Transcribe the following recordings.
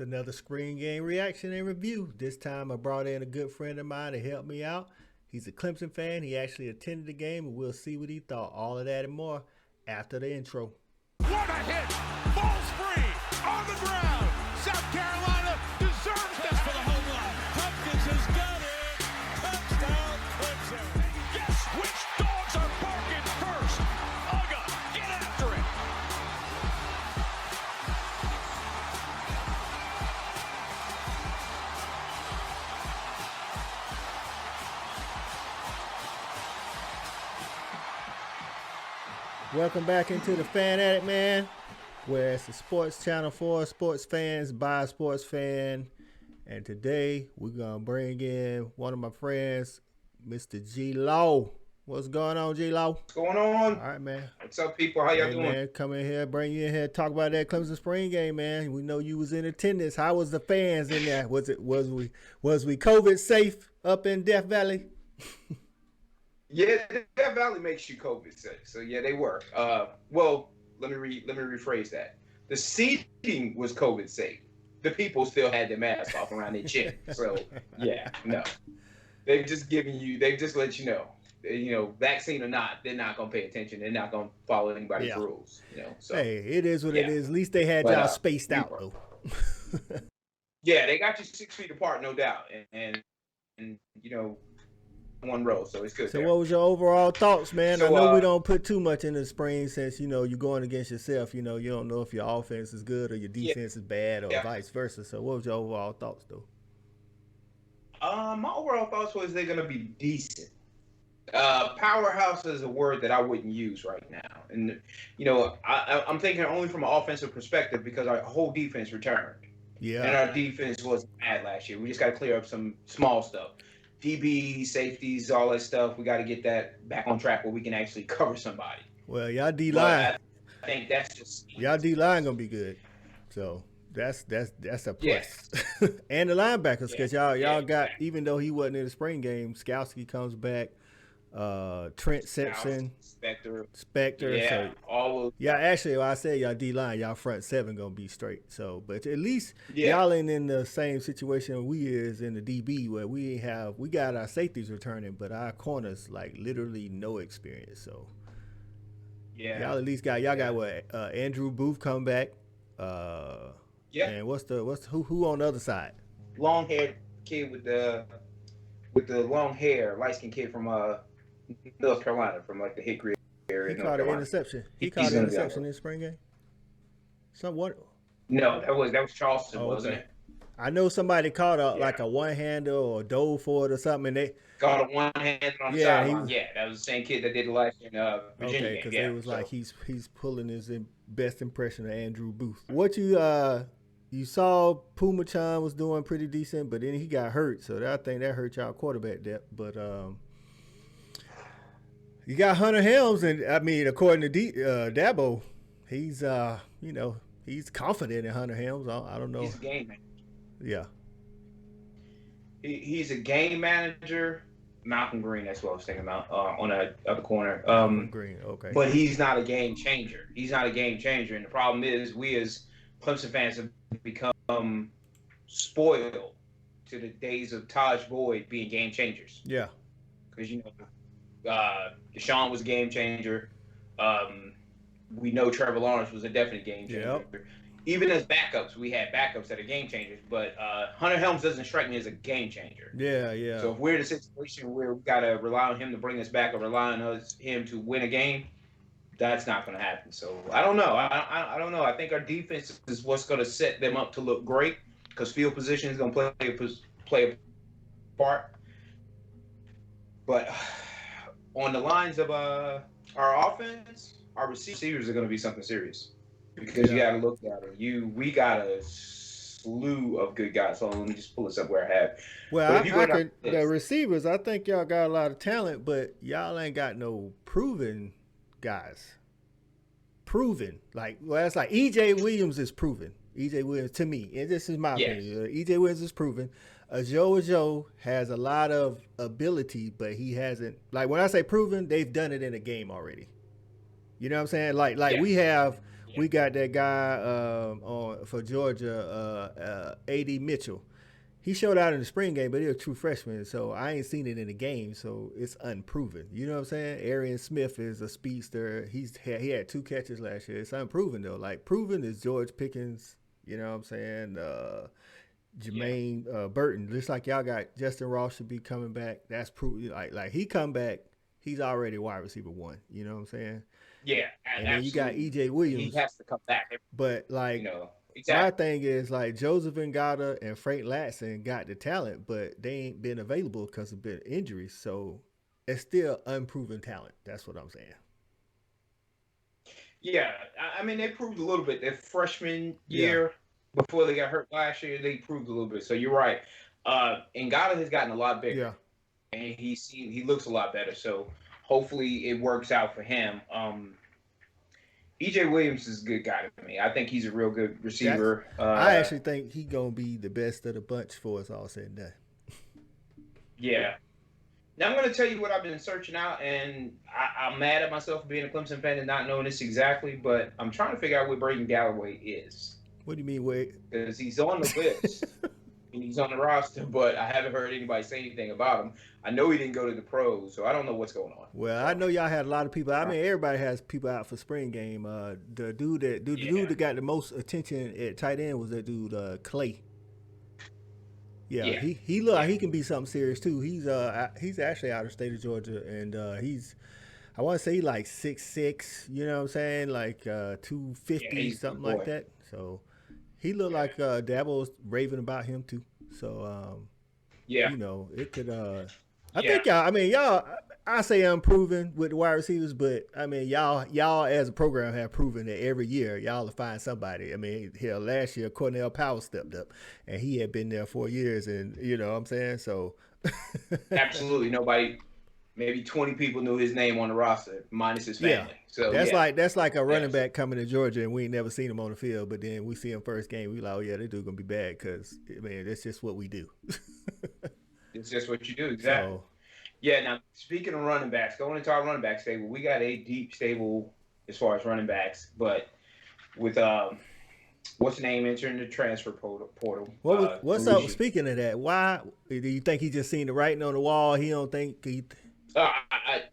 It's another spring game reaction and review. This time I brought in a good friend of mine to help me out. He's a Clemson fan. He actually attended the game, and we'll see what he thought. All of that and more after the intro. What a hit! Ball's free on the ground. South Carolina deserves this for the home run. Hopkins has got it. Touchdown, Clemson. Guess which dogs are barking first? Uga, get after it. Welcome back into the Fan Addict, man, where it's a sports channel for sports fans by a sports fan. And today we're going to bring in one of my friends, Mr. G Law. What's going on, G Law? What's going on? All right, man. What's up, people? How y'all doing? Man, come in here, bring you in here, talk about that Clemson spring game, man. We know you was in attendance. How was the fans in there? Was we COVID safe up in Death Valley? Yeah, Death Valley makes you COVID safe. So yeah, they were. Well, let me rephrase that. The seating was COVID safe. The people still had their masks off around their chin. So yeah, no. They've just let you know. Vaccine or not, they're not gonna pay attention. They're not gonna follow anybody's rules. So hey, it is what it is. At least they had y'all spaced out though. Yeah, they got you 6 feet apart, no doubt, and one row, so it's good. So what was your overall thoughts, man? So, I know we don't put too much in the spring since you're going against yourself. You don't know if your offense is good or your defense is bad or vice versa. So what was your overall thoughts though? My overall thoughts was they're gonna be decent. Powerhouse is a word that I wouldn't use right now, and I'm thinking only from an offensive perspective because our whole defense returned. Yeah, and our defense was bad last year. We just got to clear up some small stuff. DB, safeties, all that stuff. We got to get that back on track where we can actually cover somebody. Well, y'all D-line. I think that's just y'all D-line gonna be good. So that's a plus. Yeah. And the linebackers, because y'all got, even though he wasn't in the spring game, Skowski comes back. Trent Simpson, Spector. Yeah, so, all of actually, I said y'all D-line, y'all front seven gonna be straight. So, but at least y'all ain't in the same situation we is in the DB where we got our safeties returning, but our corners like literally no experience. So y'all at least got what Andrew Booth come back. And who on the other side? Long haired kid with the long hair, light skinned kid from North Carolina, from like the Hickory area. He caught an interception. He caught an interception in the spring game. Somewhat. No, that was Charleston, wasn't it? I know somebody caught like a one-hander or a dove for it or something. And they caught a one-hander on the sideline. That was the same kid that did the last in Virginia. Okay, because it was like he's pulling his best impression of Andrew Booth. What you saw, Puma-chan was doing pretty decent, but then he got hurt, so I think that hurt y'all quarterback depth. But you got Hunter Helms, and I mean, according to Dabo, he's he's confident in Hunter Helms. I don't know. He's a game manager. Yeah. He's a game manager. Malcolm Green, that's what I was thinking about on the other corner. Green, okay. But he's not a game changer. He's not a game changer, and the problem is we as Clemson fans have become spoiled to the days of Taj Boyd being game changers. Yeah. Because Deshaun was a game changer. We know Trevor Lawrence was a definite game changer. Yep. Even as backups, we had backups that are game changers, but Hunter Helms doesn't strike me as a game changer. Yeah. So if we're in a situation where we got to rely on him to bring us back or rely on him to win a game, that's not going to happen. So I don't know. I don't know. I think our defense is what's going to set them up to look great because field position is going to play a part. But on the lines of our offense, our receivers are going to be something serious because you got to look at it. We got a slew of good guys. So let me just pull this up where I have. Well, the receivers, I think y'all got a lot of talent, but y'all ain't got no proven guys. It's like E.J. Williams is proven. E.J. Williams, to me, and this is my opinion, E.J. Williams is proven. Joe has a lot of ability, but he hasn't. Like when I say proven, they've done it in a game already. You know what I'm saying? Like we got that guy for Georgia, A.D. Mitchell. He showed out in the spring game, but he was a true freshman, so I ain't seen it in the game, so it's unproven. You know what I'm saying? Arian Smith is a speedster. He had 2 catches last year. It's unproven though. Like proven is George Pickens. You know what I'm saying? Jermaine Burton. Just like y'all got Justin Ross should be coming back. That's proven. Like he come back, he's already wide receiver 1. You know what I'm saying? Yeah, and then you got E.J. Williams. He has to come back. But like. Exactly. My thing is like Joseph Ngata and Frank Latson got the talent, but they ain't been available because of been injuries. So it's still unproven talent. That's what I'm saying. Yeah, I mean they proved a little bit. Their freshman year before they got hurt last year, they proved a little bit. So you're right. Ngata has gotten a lot bigger, and he looks a lot better. So hopefully it works out for him. E.J. Williams is a good guy to me. I think he's a real good receiver. I actually think he's going to be the best of the bunch for us all said and done. Yeah. Now, I'm going to tell you what I've been searching out, and I'm mad at myself for being a Clemson fan and not knowing this exactly, but I'm trying to figure out what Braden Galloway is. What do you mean, wait? Because he's on the list. And he's on the roster, but I haven't heard anybody say anything about him. I know he didn't go to the pros, so I don't know what's going on. Well, I know y'all had a lot of people. I mean, everybody has people out for spring game. The dude that got the most attention at tight end was that dude Clay. Yeah. He look like he can be something serious too. He's actually out of the state of Georgia, and I want to say like 6'6", you know what I'm saying, like 250 something like that. So. He looked like Dabo's raving about him too. So, you know, it could. I think y'all. I mean, y'all. I say unproven with the wide receivers, but I mean, y'all as a program have proven that every year y'all will find somebody. I mean, hell, last year Cornell Powell stepped up, and he had been there 4 years, and you know what I'm saying. So, absolutely nobody. Maybe 20 people knew his name on the roster, minus his family. Yeah. So that's like a running back coming to Georgia, and we ain't never seen him on the field. But then we see him first game, we like, oh yeah, that dude gonna be bad because I mean that's just what we do. It's just what you do, exactly. So, yeah. Now speaking of running backs, going into our running back stable, we got a deep stable as far as running backs, but with what's the name entering the transfer portal? What's up? Speaking of that, why do you think he just seen the writing on the wall? He don't think he.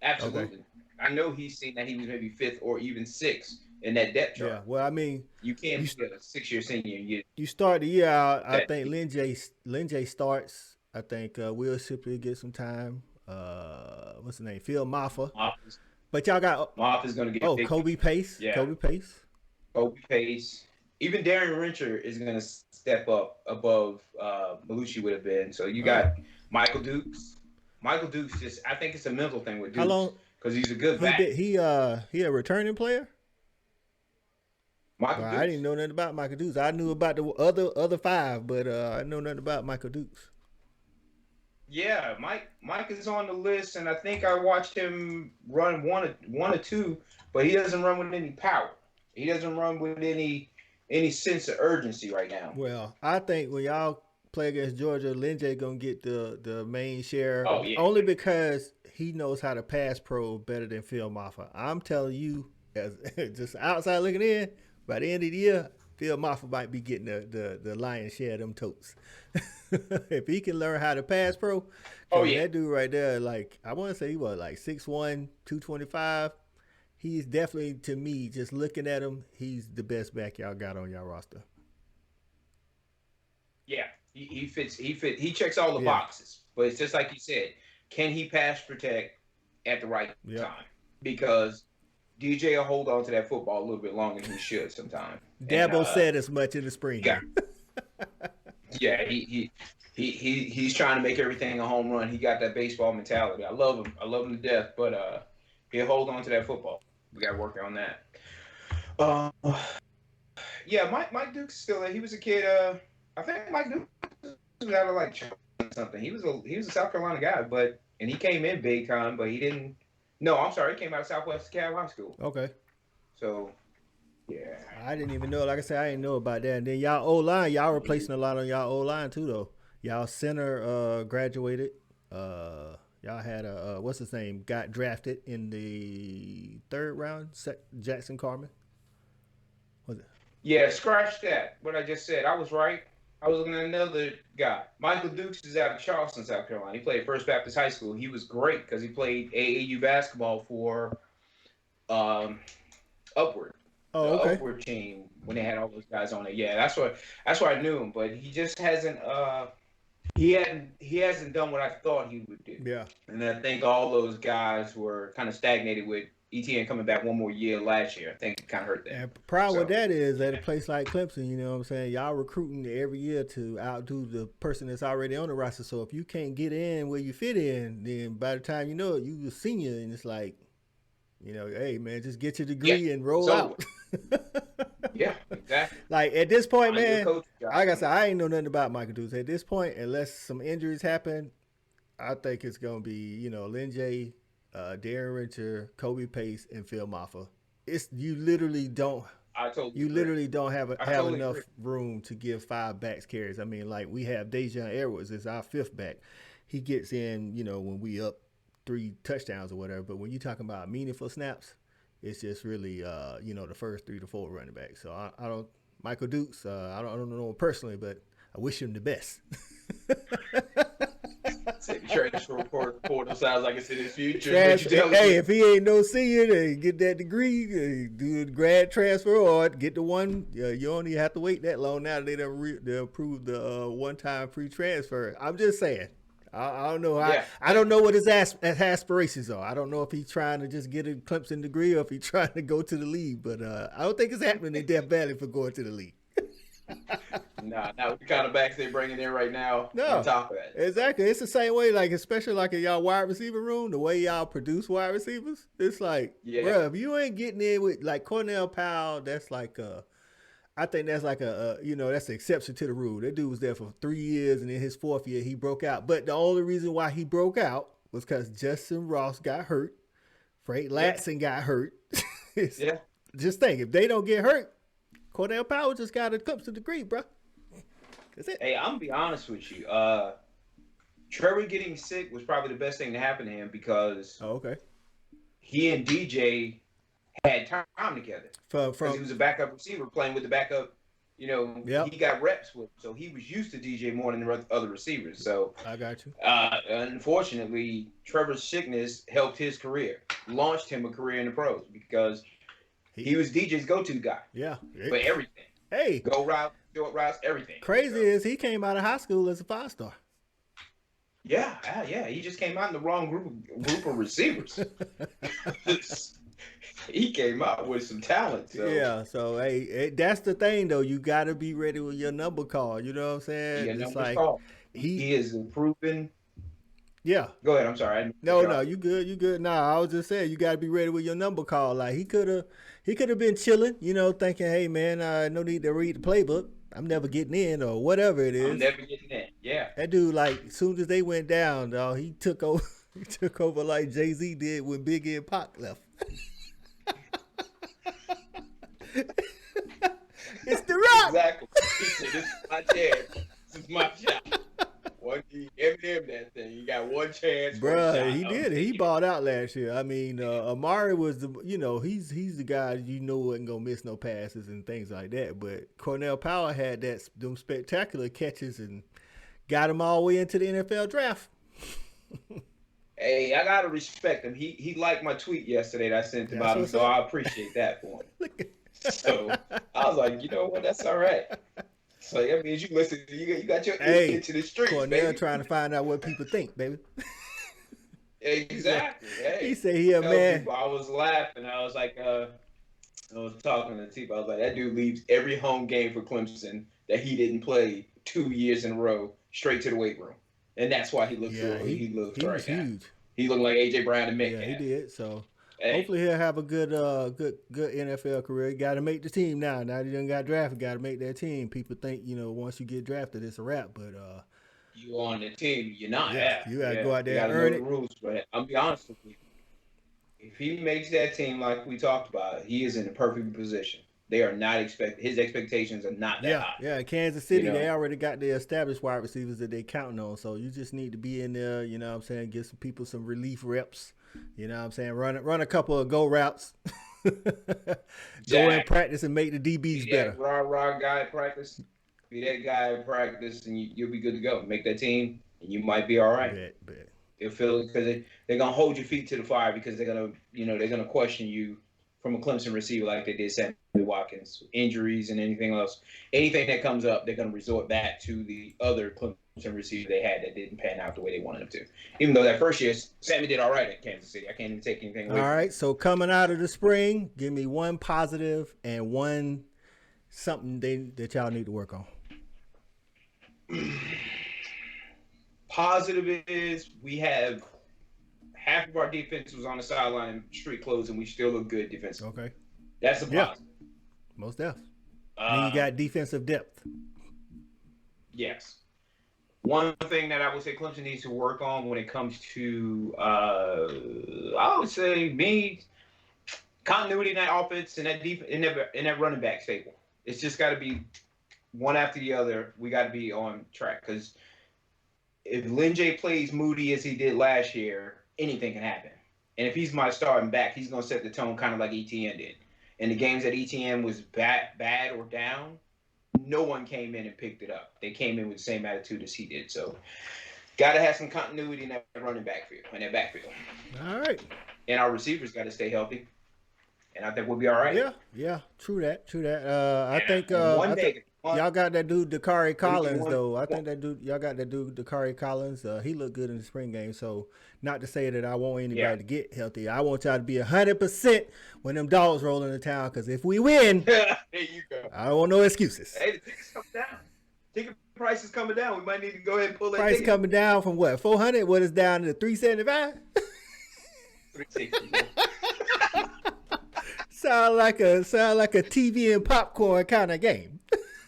Absolutely. Okay. I know he's seen that he was maybe 5th or even 6th in that depth chart. Yeah, well, I mean, you can't be a 6-year senior and you start the year out. I think Lin-J starts. I think Will Shipley get some time. What's the name? Phil Maffa. But y'all got Maffa's going to get Kobe Pace. Yeah. Kobe Pace. Even Darren Rencher is going to step up above Belushi would have been. So you got Michael Dukes. Michael Dukes I think it's a mental thing with Dukes. How long? Because he's a good back. He a returning player? Michael Dukes. I didn't know nothing about Michael Dukes. I knew about the other 5, but I know nothing about Michael Dukes. Yeah, Mike is on the list, and I think I watched him run one or two, but he doesn't run with any power. He doesn't run with any sense of urgency right now. Well, I think when y'all play against Georgia, Lin-J gonna get the main share. Only because he knows how to pass pro better than Phil Maffa. I'm telling you, as just outside looking in, by the end of the year, Phil Maffa might be getting the lion's share of them totes. If he can learn how to pass pro, that dude right there, like I want to say he was like 6'1", 225. He's definitely, to me, just looking at him, he's the best back y'all got on y'all roster. Yeah. He fits. He checks all the boxes, but it's just like you said. Can he pass protect at the right time? Because DJ will hold on to that football a little bit longer than he should sometimes. Dabo said as much in the spring. Yeah, he's trying to make everything a home run. He got that baseball mentality. I love him. I love him to death, but he'll hold on to that football. We got to work on that. Mike Duke's still there. He was a kid. I think Mike Duke was out of like something. He was a South Carolina guy, and he came in big time, but he didn't. No, I'm sorry, he came out of Southwest Cal High School. Okay. So, yeah. I didn't even know. Like I said, I didn't know about that. And then y'all O-line, y'all replacing a lot on y'all O-line too, though. Y'all center graduated. Y'all had what's his name? Got drafted in the 3rd round. Jackson Carman. Was it? Yeah, scratch that. What I just said, I was right. I was looking at another guy. Michael Dukes is out of Charleston, South Carolina. He played First Baptist High School. He was great because he played AAU basketball for um, Upward, Oh, the okay. Upward team when they had all those guys on it. Yeah, that's where I knew him. But he just hasn't he hasn't done what I thought he would do. Yeah. And I think all those guys were kind of stagnated with ETN coming back one more year last year. I think it kind of hurt them. And problem with So that is at a place like Clemson, you know what I'm saying? Y'all recruiting every year to outdo the person that's already on the roster. So if you can't get in where you fit in, then by the time you know it, you a senior, and it's like, hey man, just get your degree and roll out. Yeah, exactly. Like at this point, Find your man, coach job. like I said, I ain't know nothing about Michael Dukes. At this point, unless some injuries happen, I think it's gonna be Lin J, Darren Richard, Kobe Pace, and Phil Maffa. You literally don't. I totally You agree. literally don't have totally enough agree. room to give 5 backs carries. I mean, like we have Dejan Edwards as our 5th back. He gets in, when we up 3 touchdowns or whatever. But when you're talking about meaningful snaps, it's just really, the first 3 to 4 running backs. So I don't. Michael Dukes, I don't know him personally, but I wish him the best. Say the transfer portal sounds like it's in his future. If he ain't no senior, then get that degree, do the grad transfer, or get the one. You only have to wait that long now. They approved the one-time free transfer. I'm just saying. I don't know. I don't know what his aspirations are. I don't know if he's trying to just get a Clemson degree or if he's trying to go to the league. But I don't think it's happening in Death Valley for going to the league. Nah, not with the kind of backs they're bringing in right now. No, on top of that, exactly. It's the same way, like especially like in y'all wide receiver room, the way y'all produce wide receivers. It's like, bro, if you ain't getting in with like Cornell Powell, that's like I think that's like that's the exception to the rule. That dude was there for 3 years, and in his 4th year he broke out. But the only reason why he broke out was because Justin Ross got hurt, Frank Latson got hurt. Just think, if they don't get hurt, Cornell Powell just got a Clemson degree, bro. That's it. Hey, I'm gonna be honest with you. Trevor getting sick was probably the best thing to happen to him because he and DJ had time together. Because he was a backup receiver playing with the backup. He got reps with, so he was used to DJ more than the other receivers. So I got you. Unfortunately, Trevor's sickness helped his career, launched him a career in the pros because he was DJ's go-to guy. Yeah, for everything. Hey, go route, short routes, everything. Crazy is he came out of high school as a 5-star. Yeah. He just came out in the wrong group of receivers. He came out with some talent. So. Yeah, so hey, that's the thing though. You got to be ready with your number call. You know what I'm saying? Yeah, it's like call. He is improving. Yeah. Go ahead. I'm sorry. No, you good. You good. Nah, I was just saying you got to be ready with your number call. Like he could have been chilling, thinking, hey man, no need to read the playbook. I'm never getting in or whatever it is. I'm never getting in. Yeah. That dude, like, as soon as they went down, dog, he took over. He took over like Jay-Z did when Biggie and Pac left. It's the Rock. Exactly. He said, "This is my chance. This is my shot." Eminem that thing. You got one chance. Bruh, he did it. He balled out last year. I mean, Amari was he's the guy wasn't gonna miss no passes and things like that. But Cornell Powell had them spectacular catches and got him all the way into the NFL draft. Hey, I gotta respect him. He liked my tweet yesterday that I sent about him, so I appreciate that for him. So I was like, you know what, that's all right. So that means you listen. You got your ear into the streets, Cornell baby. trying to find out what people think, baby. Exactly. Hey, he said he a man. People, I was laughing. I was like, I was talking to T. I was like, that dude leaves every home game for Clemson that he didn't play 2 years in a row straight to the weight room, and that's why he looks good. He looks right now. Huge. He looked like AJ Brown and Metcalf. Yeah, he did. So hopefully he'll have a good NFL career. He got to make the team now. Now that he done got drafted, got to make that team. People think once you get drafted, it's a wrap, but you on the team, you're not. Yeah, you got to go out there and earn it. The rules, but I'll be honest with you. If he makes that team like we talked about, he is in a perfect position. They are not his expectations are not that high. Yeah, Kansas City, they already got the established wide receivers that they counting on. So you just need to be in there, you know what I'm saying, get some people some relief reps. You know what I'm saying? Run a couple of go routes. Go in practice and make the DBs better. Raw guy practice. Be that guy in practice, and you'll be good to go. Make that team, and you might be all right. Bet. They'll feel it because they're gonna hold your feet to the fire because they're gonna question you from a Clemson receiver like they did Sammy Watkins. Injuries and anything else, anything that comes up, they're gonna resort back to the other Clemson receiver they had that didn't pan out the way they wanted them to. Even though that first year, Sammy did all right at Kansas City. I can't even take anything away. All right, so coming out of the spring, give me one positive and one something that y'all need to work on. Positive is we have half of our defense was on the sideline, street clothes, and we still look good defensively. Okay. That's a positive. Most definitely. And you got defensive depth. Yes. One thing that I would say Clemson needs to work on when it comes to, I would say, continuity in that offense and that in that running back stable. It's just got to be one after the other. We got to be on track because if Lin J plays Moody as he did last year, anything can happen. And if he's my starting back, he's going to set the tone kind of like ETN did. In the games that ETN was bad or down, no one came in and picked it up. They came in with the same attitude as he did. So, got to have some continuity in that running backfield, All right. And our receivers got to stay healthy. And I think we'll be all right. Yeah. True that. I think y'all got that dude Dakari Collins though. I think that dude y'all got that dude Dakari Collins. He looked good in the spring game. So not to say that I want anybody to get healthy. I want y'all to be 100% when them dogs roll into town. Because if we win, there you go. I don't want no excuses. Hey, the tickets coming down. Ticket price is coming down. We might need to go ahead and pull that price ticket. Coming down from what, 400? What is down to 375? 360. Sound like a TV and popcorn kind of game.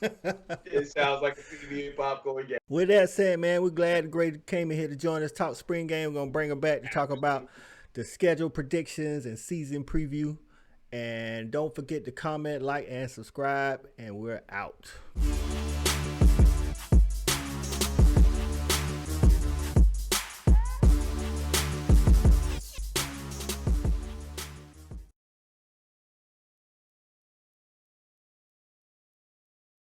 It sounds like a TV and popcorn game. With that said, man, we're glad the Great came in here to join us. Talk spring game. We're gonna bring him back to talk about the schedule predictions and season preview. And don't forget to comment, like, and subscribe. And we're out.